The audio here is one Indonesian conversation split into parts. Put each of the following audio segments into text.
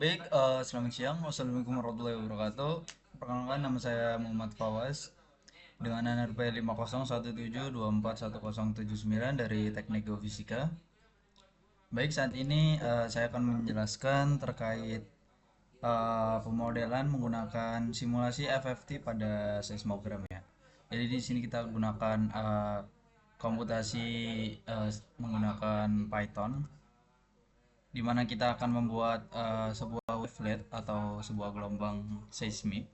Baik, selamat siang. Wassalamualaikum warahmatullahi wabarakatuh. Perkenalkan, nama saya Muhammad Fawaz dengan NRP 5017241079 dari Teknik Geofisika. Baik, saat ini saya akan menjelaskan terkait pemodelan menggunakan simulasi FFT pada seismogram ya. Jadi di sini kita gunakan komputasi menggunakan Python, di mana kita akan membuat sebuah wavelet atau sebuah gelombang seismik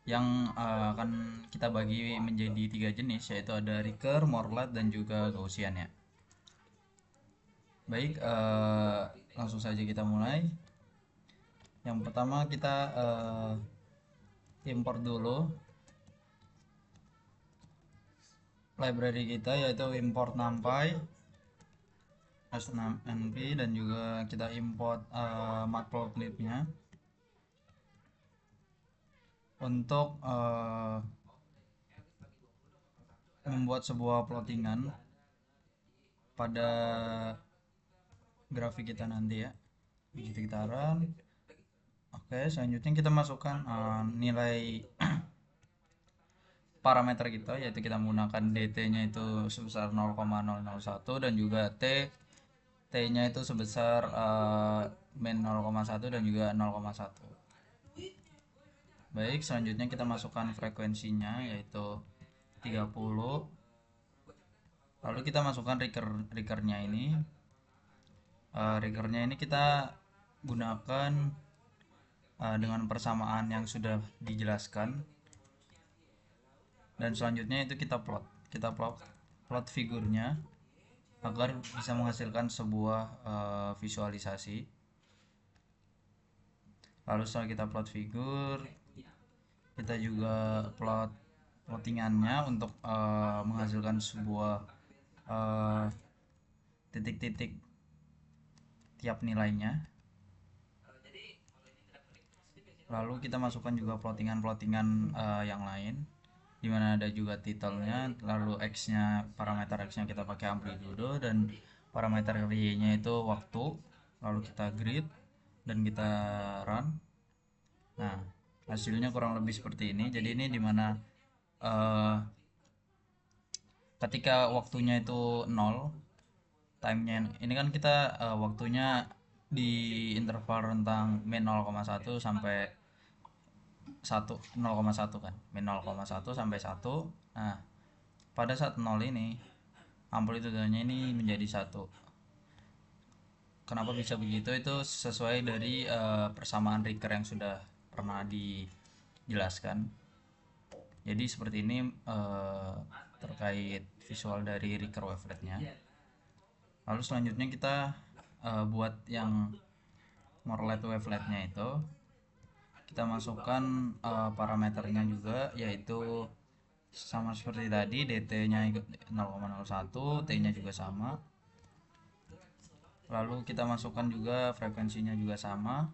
yang akan kita bagi menjadi tiga jenis, yaitu ada Richter, Morlet, dan juga Gaussian ya. Baik, langsung saja kita mulai. Yang pertama kita import dulu library kita, yaitu import NumPy, S6NP, dan juga kita import matplotlibnya untuk membuat sebuah plottingan pada grafik kita nanti ya. Begitu kita run. Oke, selanjutnya kita masukkan nilai parameter kita, yaitu kita menggunakan dt-nya itu sebesar 0,001 dan juga t-nya itu sebesar min 0,1 dan juga 0,1. Baik, selanjutnya kita masukkan frekuensinya yaitu 30. Lalu kita masukkan recurnya ini. Recurnya ini kita gunakan dengan persamaan yang sudah dijelaskan, dan selanjutnya itu kita plot figurnya agar bisa menghasilkan sebuah visualisasi. Lalu setelah kita plot figur, kita juga plottingannya untuk menghasilkan sebuah titik-titik tiap nilainya. Lalu kita masukkan juga plottingan yang lain, dimana ada juga titelnya. Lalu x-nya, parameter x-nya kita pakai amplitude, dan parameter y-nya itu waktu. Lalu kita grid dan kita run. Nah, hasilnya kurang lebih seperti ini. Jadi ini dimana ketika waktunya itu 0, timenya ini kan kita waktunya di interval rentang min 0,1 sampai 1, 0,1 kan, min 0,1 sampai 1. Nah, pada saat 0 ini amplitudenya ini menjadi 1. Kenapa bisa begitu? Itu sesuai dari persamaan Richter yang sudah pernah dijelaskan. Jadi seperti ini terkait visual dari Richter waveletnya. Lalu selanjutnya kita buat yang Morlet waveletnya itu. Kita masukkan parameternya juga, yaitu sama seperti tadi, dt-nya 0,01, t-nya juga sama. Lalu kita masukkan juga frekuensinya juga sama.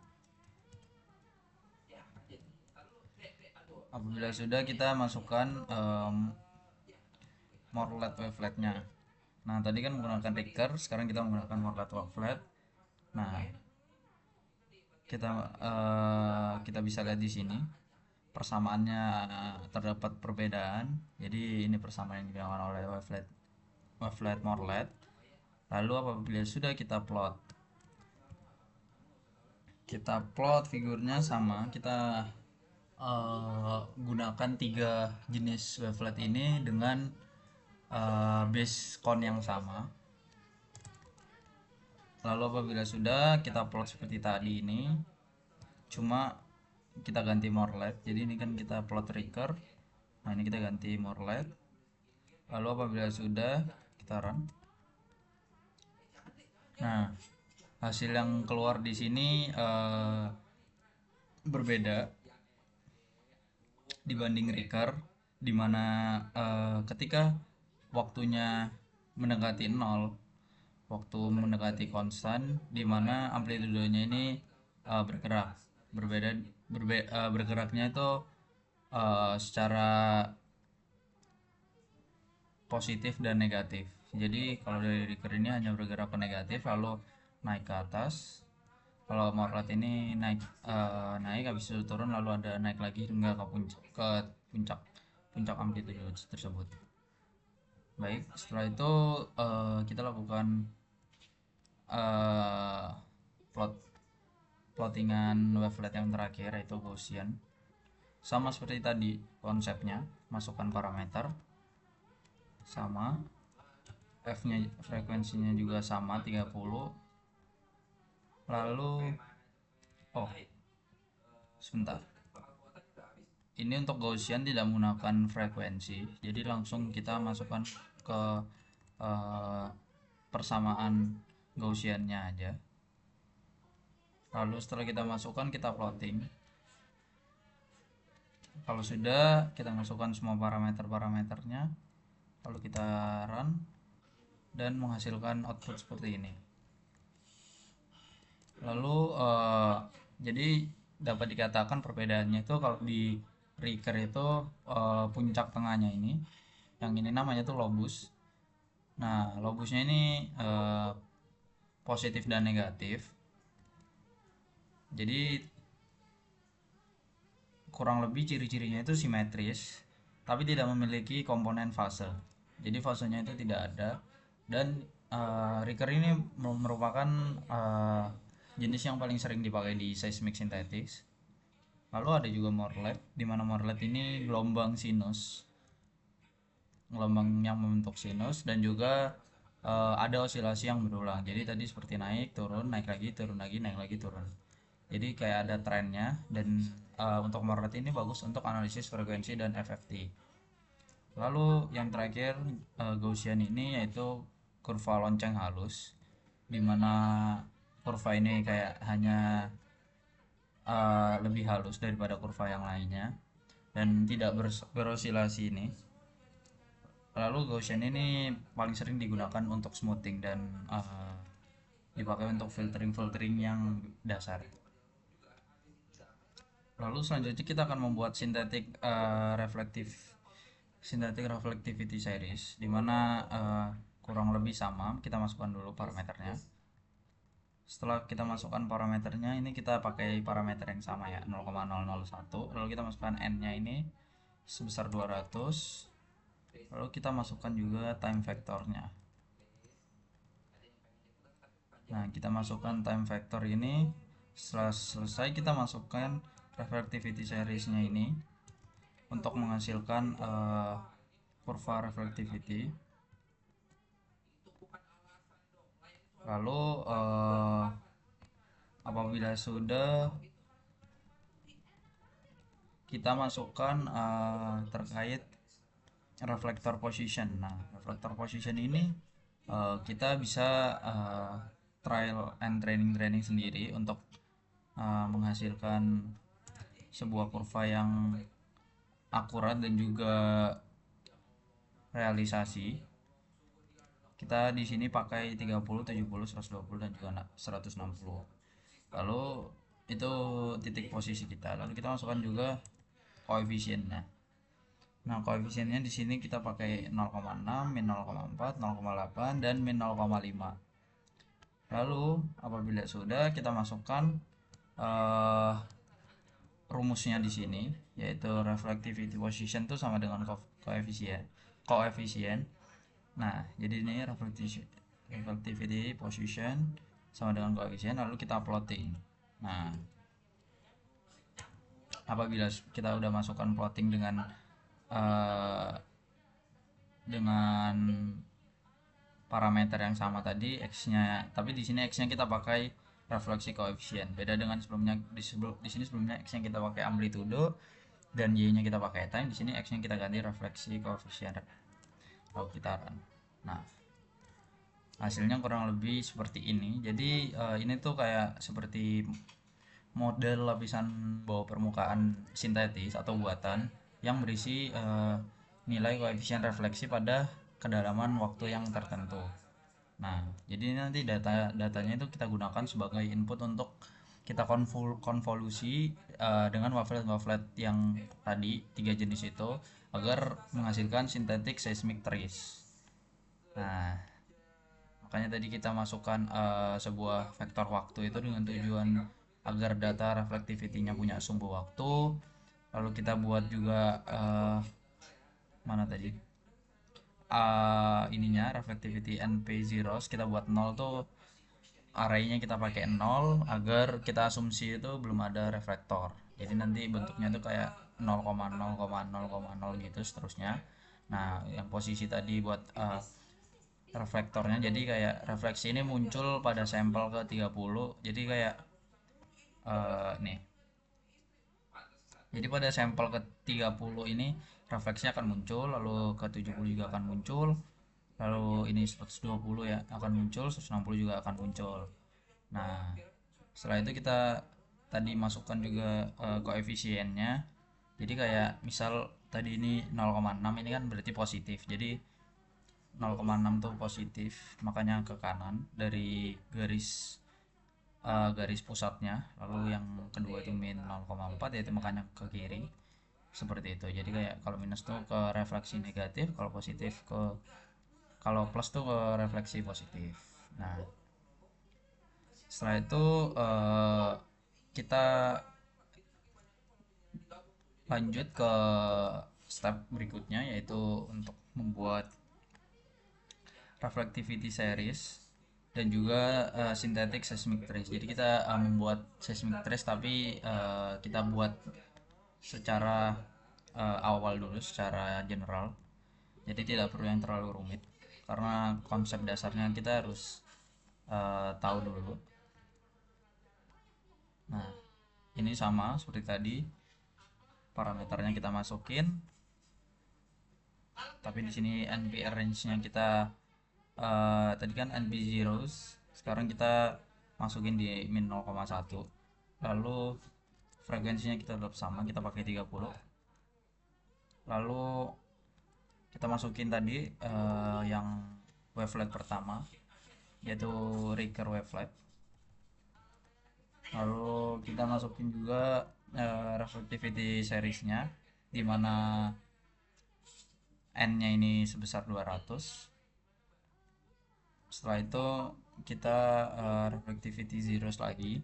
Apabila sudah, kita masukkan Morlet waveletnya. Nah, tadi kan menggunakan Richter, sekarang kita menggunakan Morlet wavelet. Nah, kita bisa lihat di sini persamaannya terdapat perbedaan. Jadi ini persamaan yang dilakukan oleh wavelet Morlet. Lalu apabila sudah kita plot figurnya sama, kita gunakan tiga jenis wavelet ini dengan base con yang sama. Lalu apabila sudah, kita plot seperti tadi ini, cuma kita ganti Morlet. Jadi ini kan kita plot Richter, nah ini kita ganti Morlet. Lalu apabila sudah, kita run. Nah, hasil yang keluar di sini berbeda dibanding Richter, dimana ketika waktunya mendekati 0, waktu mendekati konstan, dimana amplitudenya ini bergerak bergeraknya itu secara positif dan negatif. Jadi kalau dari Richter ini hanya bergerak ke negatif, lalu naik ke atas. Kalau morlet ini naik habis itu turun lalu ada naik lagi hingga ke puncak puncak amplitude tersebut. Baik, setelah itu kita lakukan eh, plottingan wavelet yang terakhir, yaitu Gaussian. Sama seperti tadi konsepnya, masukkan parameter sama, f nya frekuensinya juga sama 30. Lalu sebentar, ini untuk Gaussian tidak menggunakan frekuensi, jadi langsung kita masukkan ke persamaan Gaussiannya aja. Lalu setelah kita masukkan, kita plotting. Kalau sudah, kita masukkan semua parameternya, lalu kita run dan menghasilkan output seperti ini. Lalu jadi dapat dikatakan perbedaannya itu kalau di Ricker itu puncak tengahnya ini, yang ini namanya tuh lobus. Nah, lobusnya ini positif dan negatif. Jadi kurang lebih ciri-cirinya itu simetris, tapi tidak memiliki komponen fase. Jadi fasenya itu tidak ada. Dan Ricker ini merupakan jenis yang paling sering dipakai di seismic synthetics. Lalu ada juga morlet, di mana morlet ini gelombang sinus, gelombang yang membentuk sinus, dan juga ada osilasi yang berulang. Jadi tadi seperti naik turun, naik lagi turun lagi, naik lagi turun. Jadi kayak ada trennya. Dan untuk morlet ini bagus untuk analisis frekuensi dan FFT. Lalu yang terakhir Gaussian ini yaitu kurva lonceng halus, dimana kurva ini kayak hanya lebih halus daripada kurva yang lainnya dan tidak berosilasi ini. Lalu Gaussian ini paling sering digunakan untuk smoothing dan dipakai untuk filtering yang dasar. Lalu selanjutnya kita akan membuat synthetic reflectivity series, dimana kurang lebih sama. Kita masukkan dulu parameternya. Setelah kita masukkan parameternya, ini kita pakai parameter yang sama ya, 0,001. Lalu kita masukkan n nya ini sebesar 200. Lalu kita masukkan juga time vectornya. Nah, kita masukkan time vector ini. Setelah selesai, kita masukkan reflectivity seriesnya ini untuk menghasilkan kurva reflectivity. Lalu apabila sudah, kita masukkan terkait reflector position. Nah, reflector position ini kita bisa trial and training sendiri untuk menghasilkan sebuah kurva yang akurat dan juga realisasi. Kita di sini pakai 30, 70, 120 dan juga 160. Lalu itu titik posisi kita. Lalu kita masukkan juga koefisiennya. Nah, koefisiennya di sini kita pakai 0,6, min 0,4, 0,8 dan min 0,5. Lalu apabila sudah, kita masukkan rumusnya di sini, yaitu reflectivity position itu sama dengan koefisien. Nah, jadi ini reflectivity position sama dengan koefisien, lalu kita plotting. Nah, apabila kita udah masukkan plotting dengan parameter yang sama tadi, x-nya, tapi di sini x-nya kita pakai refleksi koefisien. Beda dengan sebelumnya, di sini sebelumnya x-nya kita pakai amplitude dan y-nya kita pakai time. Di sini x-nya kita ganti refleksi koefisien. Lalu kita run. Nah, hasilnya kurang lebih seperti ini. Jadi ini tuh kayak seperti model lapisan bawah permukaan sintetis atau buatan yang berisi nilai koefisien refleksi pada kedalaman waktu yang tertentu. Nah, jadi nanti datanya itu kita gunakan sebagai input untuk kita konvolusi dengan wavelet yang tadi 3 jenis itu agar menghasilkan synthetic seismic trees. Nah, Makanya tadi kita masukkan sebuah vektor waktu itu dengan tujuan agar data reflectivity-nya punya sumbu waktu. Lalu kita buat juga mana tadi? Ininya reflectivity np zeros kita buat 0 tuh arraynya kita pakai 0 agar kita asumsi itu belum ada reflektor. Jadi nanti bentuknya tuh kayak 0,0,0,0 gitu seterusnya. Nah, yang posisi tadi buat reflektornya, jadi kayak refleksi ini muncul pada sampel ke 30. Jadi kayak nih. Jadi pada sampel ke 30 ini refleksinya akan muncul, lalu ke 70 juga akan muncul, lalu ini 120 ya akan muncul, 160 juga akan muncul. Nah, setelah itu kita tadi masukkan juga koefisiennya. Jadi kayak misal tadi ini 0,6, ini kan berarti positif. Jadi 0,6 tuh positif, makanya ke kanan dari garis pusatnya. Lalu yang kedua itu min 0,4, yaitu makanya ke kiri. Seperti itu. Jadi kayak kalau minus tuh ke refleksi negatif, kalau plus tuh ke refleksi positif. Nah, setelah itu kita lanjut ke step berikutnya, yaitu untuk membuat reflectivity series dan juga synthetic seismic trace. Jadi kita membuat seismic trace, tapi kita buat secara awal dulu, secara general. Jadi tidak perlu yang terlalu rumit, karena konsep dasarnya kita harus tahu dulu. Nah, ini sama seperti tadi, parameternya kita masukin, tapi di sini NP range-nya kita tadi kan NP zeros, sekarang kita masukin di min 0,1. Lalu frekuensinya kita tetap sama, kita pakai 30. Lalu kita masukin tadi yang wavelet pertama, yaitu Ricker wavelet. Lalu kita masukin juga reflectivity seriesnya, dimana n nya ini sebesar 200. Setelah itu kita reflectivity zeros lagi.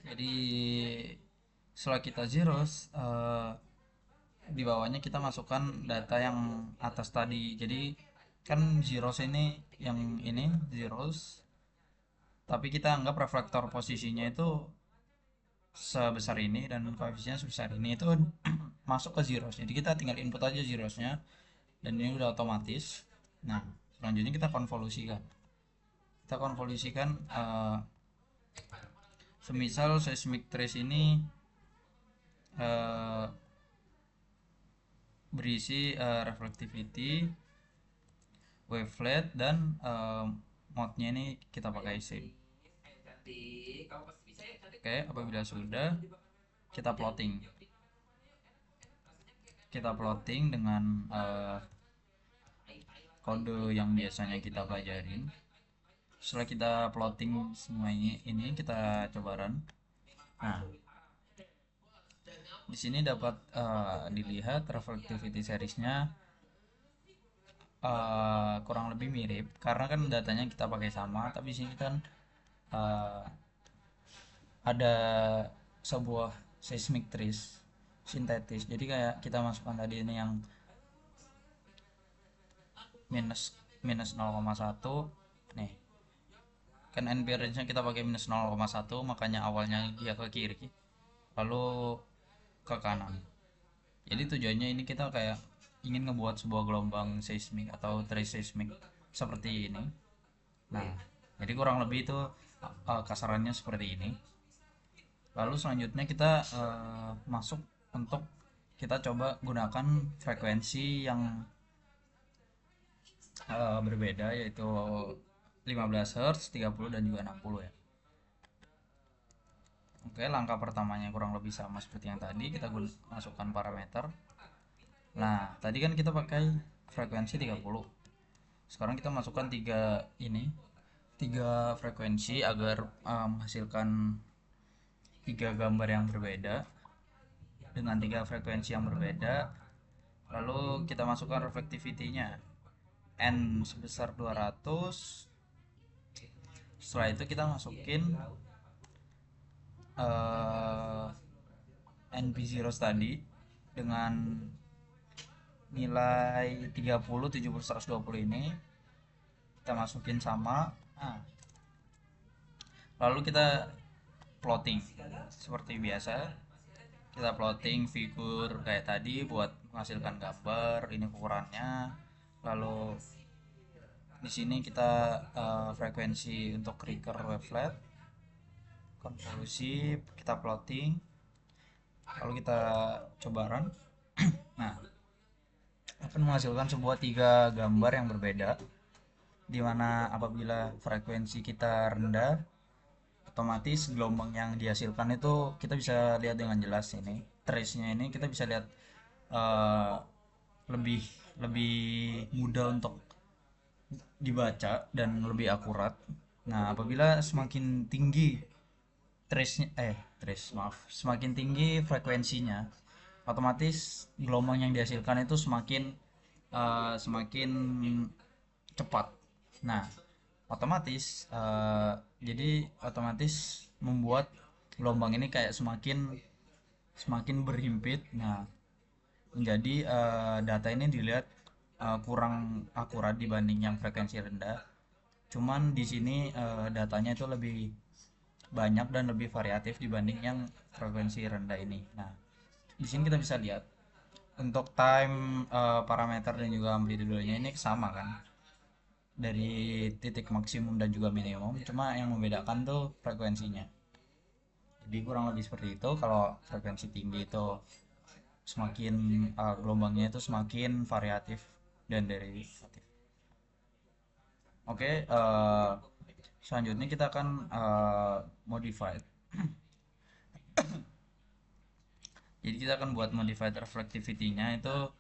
Jadi setelah kita zeros, di bawahnya kita masukkan data yang atas tadi. Jadi kan zeros ini, yang ini zeros, tapi kita anggap reflektor posisinya itu sebesar ini dan koefisiennya sebesar ini, itu masuk ke zeros. Jadi kita tinggal input aja zerosnya dan ini udah otomatis. Nah, selanjutnya kita konvolusikan semisal seismic trace ini berisi reflectivity, wavelet, dan mode-nya ini kita pakai same. Oke, apabila sudah, kita plotting dengan kode yang biasanya kita pelajarin. Setelah kita plotting semuanya ini, kita coba run. Nah, di sini dapat dilihat reflectivity seriesnya kurang lebih mirip, karena kan datanya kita pakai sama, tapi di sini kan ada sebuah seismic trace sintetis. Jadi kayak kita masukkan tadi ini yang minus 0,1 nih, kan NP range nya kita pakai minus 0,1, makanya awalnya dia ke kiri lalu ke kanan. Jadi tujuannya ini kita kayak ingin ngebuat sebuah gelombang seismik atau trace seismik seperti ini. Nah, jadi kurang lebih itu kasarannya seperti ini. Lalu selanjutnya kita masuk untuk kita coba gunakan frekuensi yang berbeda, yaitu 15 Hz, 30 dan juga 60 ya. Oke, langkah pertamanya kurang lebih sama seperti yang tadi, kita masukkan parameter. Nah, tadi kan kita pakai frekuensi 30. Sekarang kita masukkan tiga frekuensi agar menghasilkan 3 gambar yang berbeda dengan 3 frekuensi yang berbeda. Lalu kita masukkan reflectivity-nya N sebesar 200. Setelah itu kita masukin uh, NP0 tadi dengan nilai 30, 70, 120 ini kita masukin sama. Nah, lalu kita plotting seperti biasa. Kita plotting figur kayak tadi buat menghasilkan gambar. Ini ukurannya. Lalu di sini kita frekuensi untuk recur wavelet, konvolusi kita plotting, lalu kita coba run. Nah, akan menghasilkan sebuah tiga gambar yang berbeda, dimana apabila frekuensi kita rendah, otomatis gelombang yang dihasilkan itu kita bisa lihat dengan jelas. Ini trace-nya ini kita bisa lihat uh, lebih lebih mudah untuk dibaca dan lebih akurat. Nah, apabila semakin tinggi semakin tinggi frekuensinya, otomatis gelombang yang dihasilkan itu semakin cepat. Nah, otomatis jadi otomatis membuat gelombang ini kayak semakin berhimpit. Nah, menjadi data ini dilihat kurang akurat dibanding yang frekuensi rendah. Cuman di sini datanya itu lebih banyak dan lebih variatif dibanding yang frekuensi rendah ini. Nah, di sini kita bisa lihat untuk time parameter dan juga amplitudenya ini sama kan, dari titik maksimum dan juga minimum, cuma yang membedakan tuh frekuensinya. Jadi kurang lebih seperti itu. Kalau frekuensi tinggi itu semakin gelombangnya itu semakin variatif dan derivatif. Oke, selanjutnya kita akan modified. Jadi kita akan buat modified reflectivity-nya itu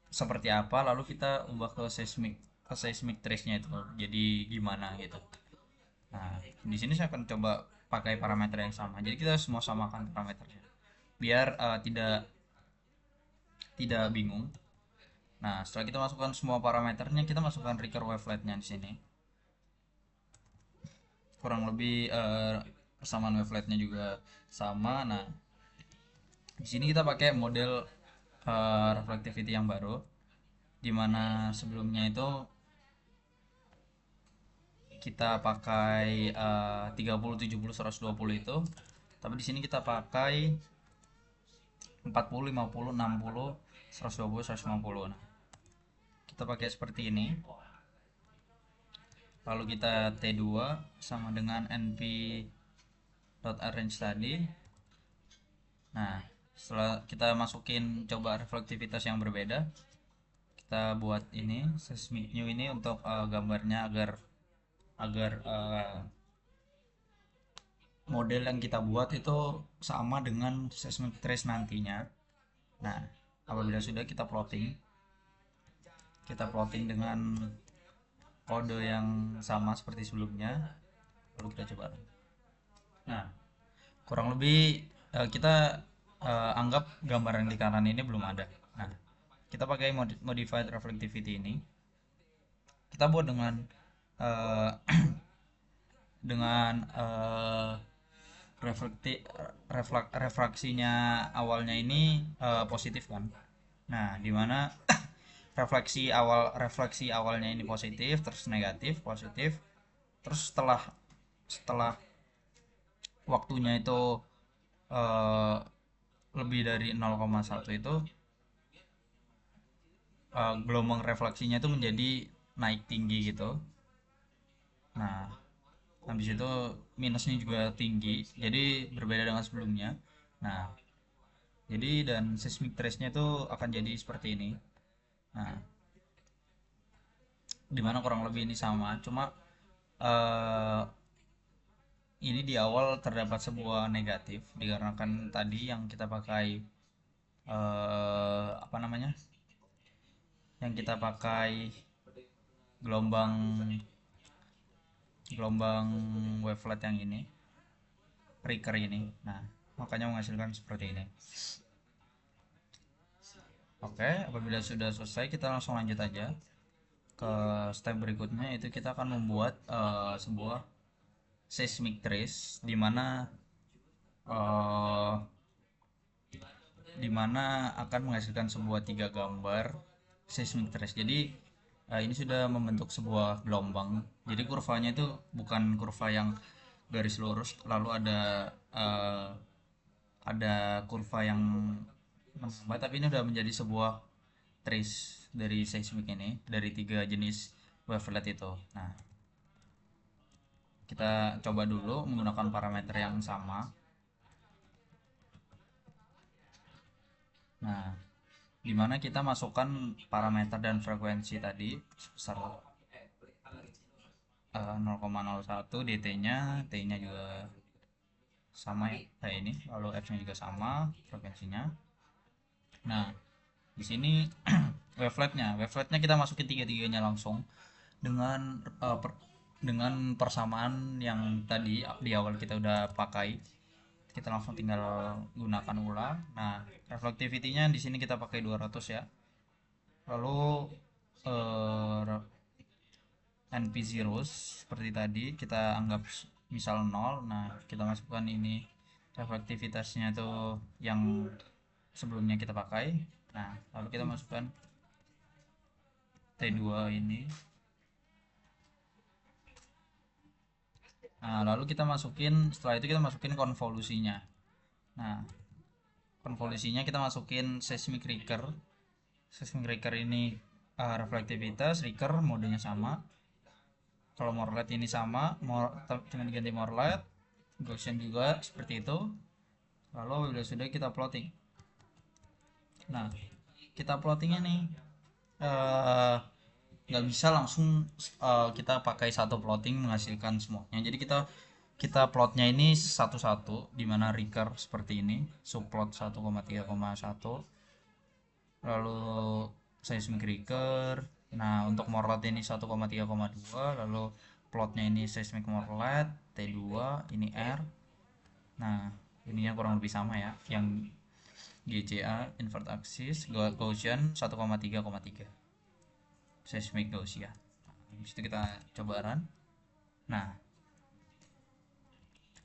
seperti apa, lalu kita ubah ke seismic trace-nya itu jadi gimana gitu. Nah, di sini saya akan coba pakai parameter yang sama. Jadi kita semua samakan parameternya biar tidak bingung. Nah, setelah kita masukkan semua parameternya, kita masukkan recur wavelet-nya di sini. Kurang lebih persamaan wavelet-nya juga sama. Nah, di sini kita pakai model reflectivity yang baru, dimana sebelumnya itu kita pakai 30, 70, 120 itu, tapi di sini kita pakai 40, 50, 60, 120, 150. Nah, kita pakai seperti ini. Lalu kita T2 sama dengan np.arrange tadi. Nah, setelah kita masukin coba reflektivitas yang berbeda, kita buat ini seismic new ini untuk gambarnya agar model yang kita buat itu sama dengan seismic trace nantinya. Nah, apabila sudah kita plotting dengan kode yang sama seperti sebelumnya, lalu kita coba. Nah, kurang lebih kita anggap gambaran di kanan ini belum ada. Nah, kita pakai modified reflectivity ini, kita buat dengan uh, dengan refraksinya awalnya ini positif kan. Nah, dimana refleksi awalnya ini positif, terus negatif, positif, terus setelah waktunya itu lebih dari 0,1 itu gelombang refleksinya itu menjadi naik tinggi gitu. Nah, habis itu minusnya juga tinggi, jadi berbeda dengan sebelumnya. Nah, jadi dan seismic trace-nya itu akan jadi seperti ini. Nah, dimana kurang lebih ini sama, cuma uh, ini di awal terdapat sebuah negatif dikarenakan tadi yang kita pakai apa namanya, yang kita pakai gelombang gelombang wavelet yang ini, recur ini. Nah, makanya menghasilkan seperti ini. Oke, apabila sudah selesai kita langsung lanjut aja ke step berikutnya, yaitu kita akan membuat sebuah seismic trace eh, di mana akan menghasilkan sebuah tiga gambar seismic trace. Jadi ini sudah membentuk sebuah gelombang. Jadi kurvanya itu bukan kurva yang garis lurus lalu ada kurva yang menambah, tapi ini sudah menjadi sebuah trace dari seismik ini dari tiga jenis wavelet itu. Nah, kita coba dulu menggunakan parameter yang sama. Nah, dimana kita masukkan parameter dan frekuensi tadi sebesar 0,01, dt-nya, t-nya juga sama ya kayak ini, lalu f-nya juga sama, frekuensinya. Nah, di sini waveletnya kita masukin tiga-tiganya langsung dengan dengan persamaan yang tadi di awal kita udah pakai. Kita langsung tinggal gunakan ulang. Nah, reflectivity-nya di sini kita pakai 200 ya. Lalu NP zeros seperti tadi kita anggap misal 0. Nah, kita masukkan ini reflektivitasnya itu yang sebelumnya kita pakai. Nah, lalu kita masukkan T2 ini. Nah, lalu setelah itu kita masukin konvolusinya. Nah, konvolusinya kita masukin seismic Ricker. Seismic Ricker ini reflektivitas, Ricker modenya sama. Kalau Morlet ini sama, dengan diganti Morlet, Gaussian juga seperti itu. Lalu bila sudah kita plotting. Nah, kita plottingnya nih eh, nggak bisa langsung kita pakai satu plotting menghasilkan semuanya. Jadi kita plotnya ini satu-satu, dimana Ricker seperti ini, subplot 1,3,1, lalu seismic Ricker. Nah, untuk Morlet ini 1,3,2, lalu plotnya ini seismic Morlet T2, ini R. Nah, ininya kurang lebih sama ya, yang GCA invert axis Gaussian 1,3,3 seismic Gaussian. Habis itu kita coba run. Nah,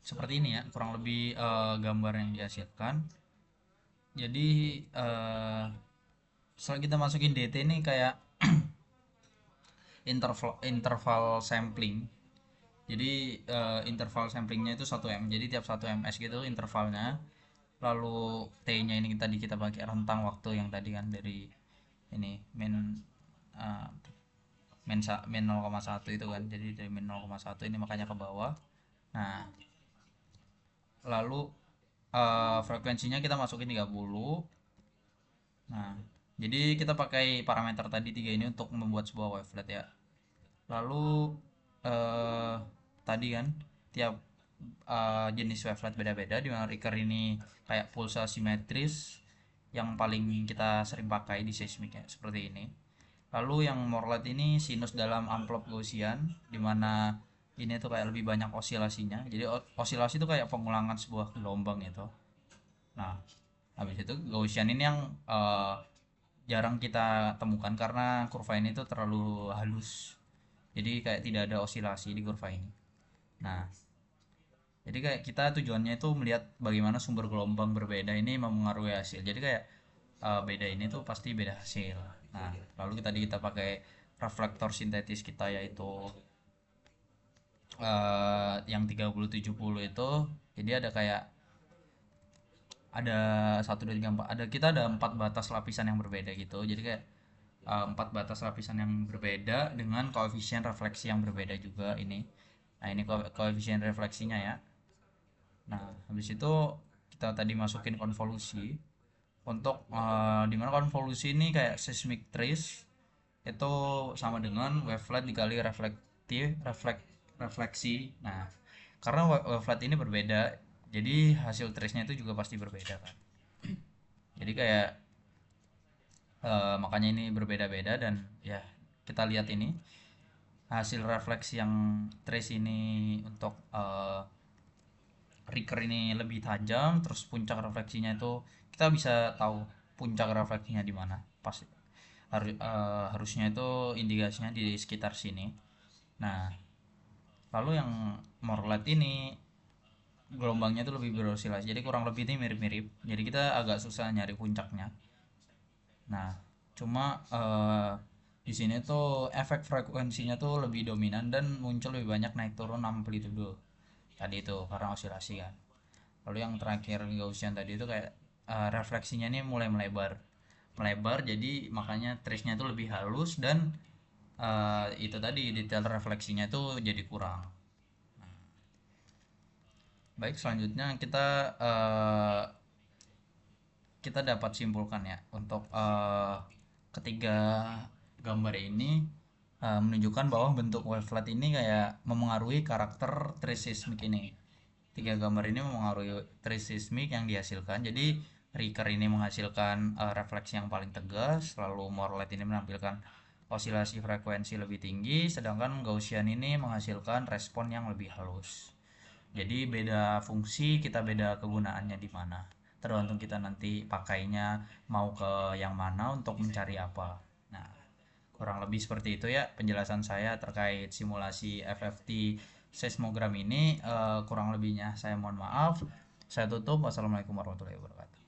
seperti ini ya kurang lebih gambar yang dihasilkan. Jadi setelah kita masukin DT ini kayak interval sampling. Jadi interval samplingnya itu 1 m. Jadi tiap 1 ms gitu intervalnya. Lalu t-nya ini tadi kita pakai rentang waktu yang tadi kan dari ini uh, min 0,1 itu kan. Jadi dari min 0,1 ini makanya ke bawah. Nah, lalu frekuensinya kita masukin 30. Nah, jadi kita pakai parameter tadi 3 ini untuk membuat sebuah wavelet ya. Lalu tadi kan tiap jenis wavelet beda-beda, di mana Ricker ini kayak pulsa simetris yang paling kita sering pakai di seismik ya, seperti ini. Lalu yang Morlet ini sinus dalam amplop Gaussian, di mana ini tuh kayak lebih banyak osilasinya. Jadi osilasi itu kayak pengulangan sebuah gelombang itu. Nah, habis itu Gaussian ini yang jarang kita temukan karena kurva ini tuh terlalu halus. Jadi kayak tidak ada osilasi di kurva ini. Nah, jadi kayak kita tujuannya itu melihat bagaimana sumber gelombang berbeda ini mempengaruhi hasil. Jadi kayak beda ini tuh pasti beda hasil. Nah, lalu kita pakai reflektor sintetis kita yaitu yang 3070 itu. Jadi ada kayak ada 1, 2, 3, 4, ada 4 batas lapisan yang berbeda gitu. Jadi kayak 4 batas lapisan yang berbeda dengan koefisien refleksi yang berbeda juga ini. Nah, ini koefisien refleksinya ya. Nah, habis itu kita tadi masukin konvolusi untuk dimana konvolusi ini kayak seismic trace itu sama dengan wavelet dikali refleksi. Nah, karena wavelet ini berbeda, jadi hasil trace-nya itu juga pasti berbeda kan. Jadi kayak makanya ini berbeda-beda, dan ya kita lihat ini hasil refleksi yang trace ini untuk Ricker ini lebih tajam, terus puncak refleksinya itu kita bisa tahu puncak refleksinya di mana. pas harusnya itu indikasinya di sekitar sini. Nah, lalu yang Morlet ini gelombangnya itu lebih beroscilasi, jadi kurang lebih ini mirip-mirip, jadi kita agak susah nyari puncaknya. Nah, cuma di sini tuh efek frekuensinya tuh lebih dominan dan muncul lebih banyak naik turun amplitude tadi itu karena osilasi kan. Lalu yang terakhir Gaussian tadi itu kayak refleksinya ini mulai melebar melebar, jadi makanya trace-nya itu lebih halus dan itu tadi detail refleksinya itu jadi kurang. Baik, selanjutnya kita dapat simpulkan ya untuk ketiga gambar ini menunjukkan bahwa bentuk wavelet ini kayak memengaruhi karakter trace seismic ini. Tiga gambar ini memengaruhi trace seismic yang dihasilkan. Jadi Ricker ini menghasilkan refleksi yang paling tegas, lalu Morlet ini menampilkan osilasi frekuensi lebih tinggi, sedangkan Gaussian ini menghasilkan respon yang lebih halus. Jadi beda fungsi, kita beda kegunaannya di mana. Tergantung kita nanti pakainya mau ke yang mana untuk mencari apa. Nah, kurang lebih seperti itu ya penjelasan saya terkait simulasi FFT seismogram ini. Kurang lebihnya saya mohon maaf. Saya tutup. Wassalamualaikum warahmatullahi wabarakatuh.